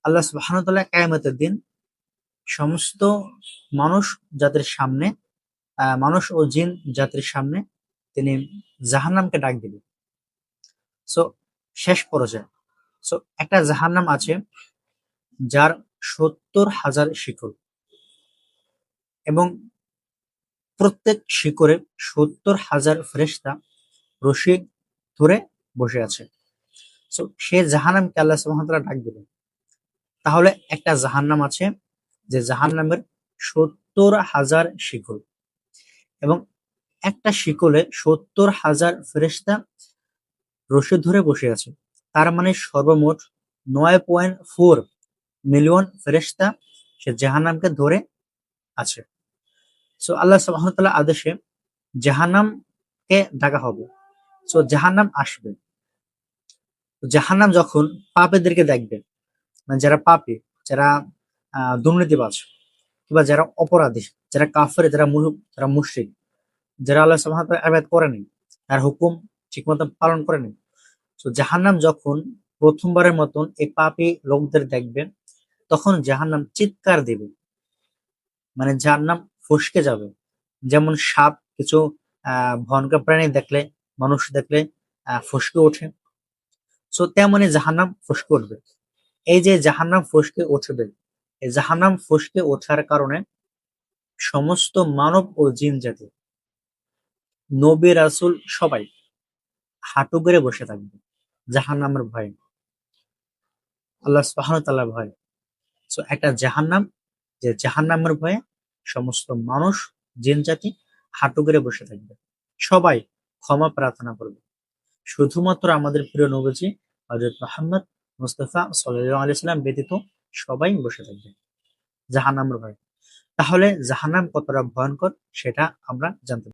আল্লাহ সুবহানাহু ওয়া তাআলা কিয়ামতের দিন সমস্ত মানুষ জাতির সামনে, মানুষ ও জিন জাতির সামনে তিনি জাহান্নামকে ডাক দিবেন। সো শেষ পর্যায়ে, সো একটা জাহান্নাম আছে যার ৭০,০০০ শিকল, এবং প্রত্যেক শিকড়ে ৭০,০০০ ফেরেশতা রশি ধরে বসে আছে। সো সে জাহান্নামকে আল্লাহ সুবহানাহু ওয়া তাআলা ডাক দিবেন। তাহলে একটা জাহান্নাম আছে যে জাহান্নামের ৭০,০০০ শিকল, এবং একটা শিকলে ৭০,০০০ ফেরেশতা রশি ধরে বসে আছে। তার মানে সর্বমোট ৯.৪ মিলিয়ন ফেরেশতা সে জাহান্নামকে ধরে আছে। সো আল্লাহ সুবহানাহু ওয়া তাআলার আদেশে জাহান্নামকে ডাকা হবে। সো জাহান্নাম আসবে। জাহান্নাম যখন পাপীদেরকে দেখবে, মানে যারা পাপী, যারা দুর্নীতিবাজ, কিংবা যারা অপরাধী, যারা কাফের, যারা মুশরিক, যারা আল্লাহ সুবহানাহু ওয়া তাআলার ইবাদত করেনি, তার হুকুম ঠিকমতো পালন করেনি। সো জাহান্নাম যখন প্রথমবারের মতন এই পাপী লোকদের দেখবে, তখন জাহান্নাম চিৎকার দিবে, মানে জাহান্নাম ফসকে যাবে। যেমন সাপ কিছু ভয়ঙ্কর প্রাণী দেখলে, মানুষ দেখলে ফসকে ওঠে, সো তেমনি জাহান্নাম ফসকে উঠবে। এই যে জাহান্নাম ফসকে উঠবে, এই জাহান্নাম ফসকে ওঠার কারণে সমস্ত মানব ও জিন জাতি, নবী রাসূল সবাই হাঁটু গেড়ে বসে থাকবে জাহান্নামের ভয়ে, আল্লাহ সুবহানাহু ওয়া তাআলার ভয়ে। সো একটা জাহান্নাম, যে জাহান্নামের ভয়ে সমস্ত মানুষ, জিন জাতি হাঁটু গেড়ে বসে থাকবে। সবাই ক্ষমা প্রার্থনা করবে। শুধুমাত্র আমাদের প্রিয় নবীজি হযরত মুহাম্মদ মুস্তাফা সাল্লাল্লাহু আলাইহি ওয়াসাল্লাম ব্যতীত সবাই বসে থাকবে জাহান্নামের ভয়ে। তাহলে জাহান্নাম কতটা ভয়ঙ্কর সেটা আমরা জানতে পারি।